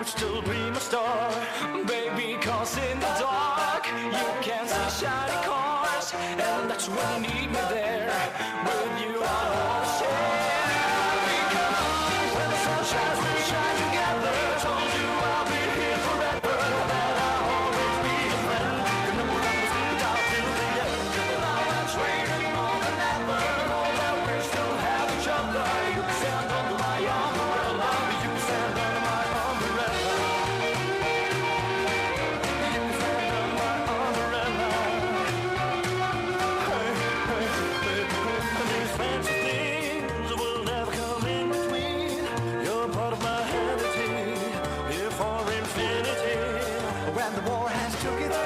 still dream a star, baby, 'cause in the dark you can see shiny cars, and that's when you need me there. With you I wanna share, because when the sun shines we shine together. Told you I'll be here forever, that I'll always be a friend. And then we'll never speak out till the end. Now I'm waiting more than ever, know that we still have each other. You can stand under my umbrella, you can stand under my umbrella. You can stand under my umbrella. Hey, hey, hey, hey. These fancy things will never come in between. You're part of my vanity, here for infinity. When the war has took its